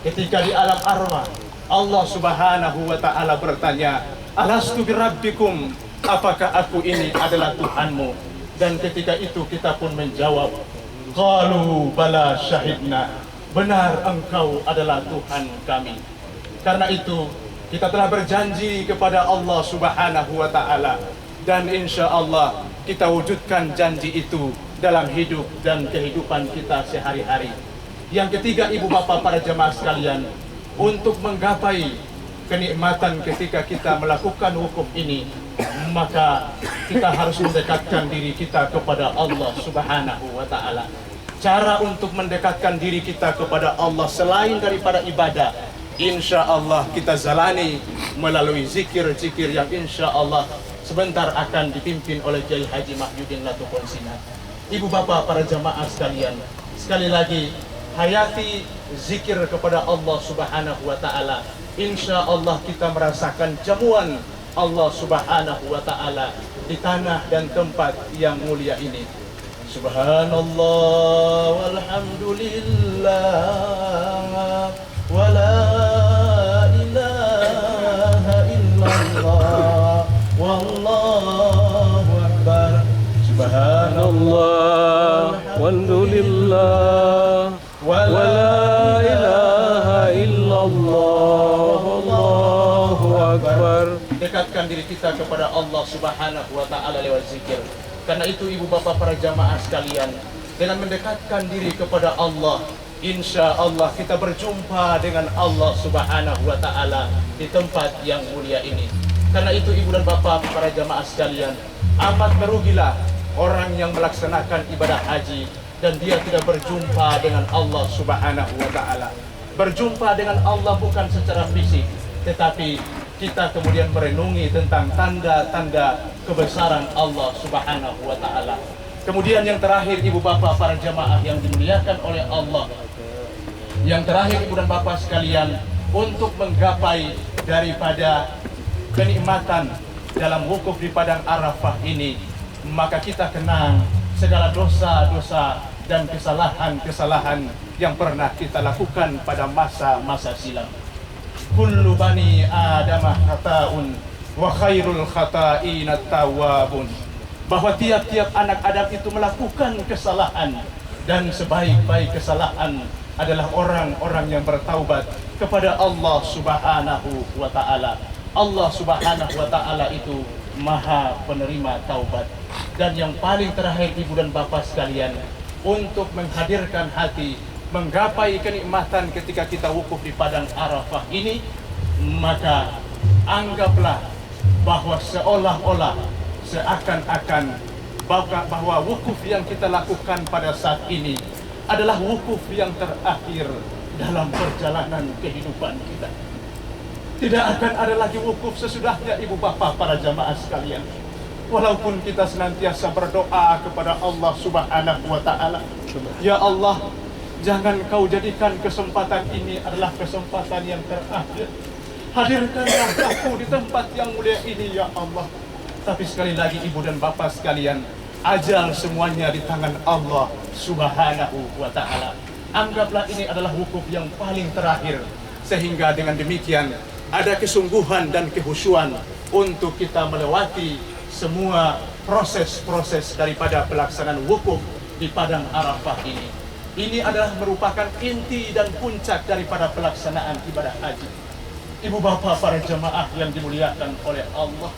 ketika di alam arwah Allah Subhanahu wa ta'ala bertanya, alastu birabbikum, apakah aku ini adalah Tuhanmu? Dan ketika itu kita pun menjawab, qalu bala syahidna, benar engkau adalah Tuhan kami. Karena itu kita telah berjanji kepada Allah Subhanahu wa ta'ala, dan insya Allah kita wujudkan janji itu dalam hidup dan kehidupan kita sehari-hari. Yang ketiga, ibu bapak para jemaah sekalian, untuk menggapai kenikmatan ketika kita melakukan wukuf ini, maka kita harus mendekatkan diri kita kepada Allah Subhanahu wa ta'ala. Cara untuk mendekatkan diri kita kepada Allah selain daripada ibadah, insya Allah kita jalani melalui zikir-zikir yang insya Allah sebentar akan dipimpin oleh Kiai Haji Mahyudin Latukon Sinar. Ibu bapak para jamaah sekalian, sekali lagi hayati zikir kepada Allah Subhanahu wa ta'ala. Insya Allah kita merasakan jamuan Allah Subhanahu wa ta'ala di tanah dan tempat yang mulia ini. Subhanallah walhamdulillah wa la ilaha illallah wallahu akbar. Subhanallah walhamdulillah wa la ilaha illallah wallahu akbar. Dekatkan diri kita kepada Allah Subhanahu wa ta'ala lewat zikir. Karena itu ibu bapak para jamaah sekalian, dengan mendekatkan diri kepada Allah, insya Allah kita berjumpa dengan Allah Subhanahu wa ta'ala di tempat yang mulia ini. Karena itu ibu dan bapak para jamaah sekalian, amat merugilah orang yang melaksanakan ibadah haji dan dia tidak berjumpa dengan Allah Subhanahu wa ta'ala. Berjumpa dengan Allah bukan secara fisik, tetapi kita kemudian merenungi tentang tanda-tanda kebesaran Allah Subhanahu wa ta'ala. Kemudian yang terakhir ibu bapak para jamaah yang dimuliakan oleh Allah, yang terakhir ibu dan bapak sekalian, untuk menggapai daripada kenikmatan dalam wukuf di padang Arafah ini, maka kita kenang segala dosa-dosa dan kesalahan-kesalahan yang pernah kita lakukan pada masa-masa silam. Kullu bani adamah khata'un wa khairul khata'ina tawwabun. Bahwa tiap-tiap anak Adam itu melakukan kesalahan, dan sebaik-baik kesalahan adalah orang-orang yang bertaubat kepada Allah Subhanahu wa ta'ala. Allah Subhanahu wa ta'ala itu maha penerima taubat. Dan yang paling terakhir ibu dan bapak sekalian, untuk menghadirkan hati menggapai kenikmatan ketika kita wukuf di padang Arafah ini, maka anggaplah bahwa seolah-olah seakan-akan bahwa wukuf yang kita lakukan pada saat ini adalah wukuf yang terakhir dalam perjalanan kehidupan kita. Tidak akan ada lagi wukuf sesudahnya ibu bapak para jamaah sekalian. Walaupun kita senantiasa berdoa kepada Allah Subhanahu wa ta'ala, ya Allah, jangan kau jadikan kesempatan ini adalah kesempatan yang terakhir. Hadirkanlah aku di tempat yang mulia ini ya Allah. Tapi sekali lagi ibu dan bapak sekalian, ajal semuanya di tangan Allah Subhanahu wa ta'ala. Anggaplah ini adalah wukuf yang paling terakhir, sehingga dengan demikian ada kesungguhan dan kehusyuan untuk kita melewati semua proses-proses daripada pelaksanaan wukuf di padang Arafah ini. Ini adalah merupakan inti dan puncak daripada pelaksanaan ibadah haji. Ibu bapak para jemaah yang dimuliakan oleh Allah,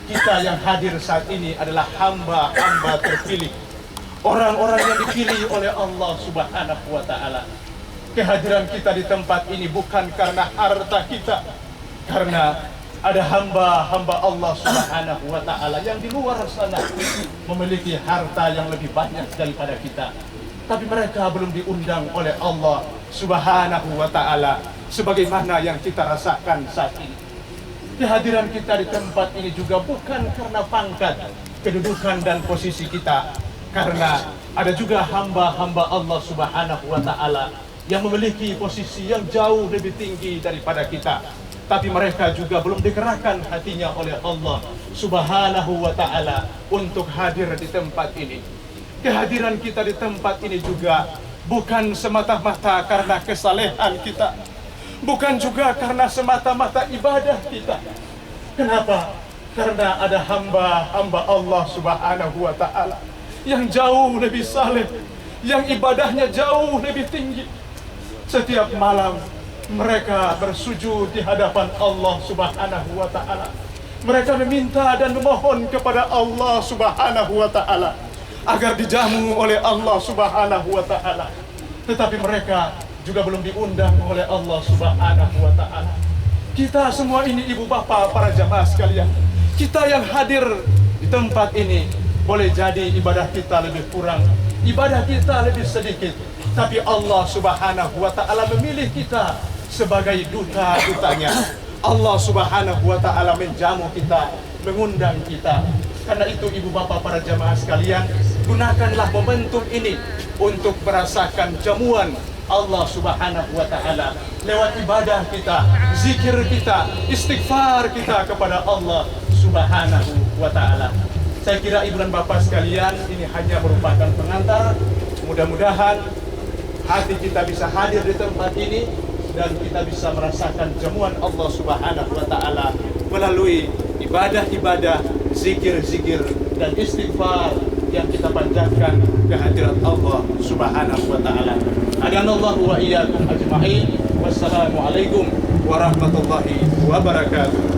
kita yang hadir saat ini adalah hamba-hamba terpilih, orang-orang yang dipilih oleh Allah Subhanahu wa ta'ala. Kehadiran kita di tempat ini bukan karena harta kita, karena ada hamba-hamba Allah Subhanahu wa ta'ala yang di luar sana memiliki harta yang lebih banyak daripada kita, tapi mereka belum diundang oleh Allah Subhanahu wa ta'ala sebagaimana yang kita rasakan saat ini. Kehadiran kita di tempat ini juga bukan karena pangkat, kedudukan dan posisi kita, karena ada juga hamba-hamba Allah Subhanahu wa ta'ala yang memiliki posisi yang jauh lebih tinggi daripada kita, tapi mereka juga belum digerakkan hatinya oleh Allah Subhanahu wa ta'ala untuk hadir di tempat ini. Kehadiran kita di tempat ini juga bukan semata-mata karena kesalehan kita, bukan juga karena semata-mata ibadah kita. Kenapa? Karena ada hamba-hamba Allah Subhanahu wa Ta'ala yang jauh lebih saleh, yang ibadahnya jauh lebih tinggi. Setiap malam mereka bersujud di hadapan Allah Subhanahu wa Ta'ala. Mereka meminta dan memohon kepada Allah Subhanahu wa Ta'ala agar dijamu oleh Allah Subhanahu wa Ta'ala. Tetapi mereka juga belum diundang oleh Allah Subhanahu wa Ta'ala. Kita semua ini ibu bapak, para jamaah sekalian, kita yang hadir di tempat ini, boleh jadi ibadah kita lebih kurang, ibadah kita lebih sedikit, tapi Allah Subhanahu wa Ta'ala memilih kita sebagai duta-dutanya. Allah Subhanahu wa Ta'ala menjamu kita, mengundang kita. Karena itu ibu bapak, para jamaah sekalian, gunakanlah momentum ini untuk merasakan jamuan Allah Subhanahu wa Ta'ala lewat ibadah kita, zikir kita, istighfar kita kepada Allah Subhanahu wa Ta'ala. Saya kira ibu dan bapak sekalian, ini hanya merupakan pengantar. Mudah-mudahan hati kita bisa hadir di tempat ini dan kita bisa merasakan jamuan Allah Subhanahu wa Ta'ala melalui ibadah-ibadah, zikir-zikir dan istighfar yang kita panjatkan kehadirat Allah Subhanahu wa Ta'ala. Adanallahu wa iyyakum ajma'in. Wassalamualaikum warahmatullahi wabarakatuh.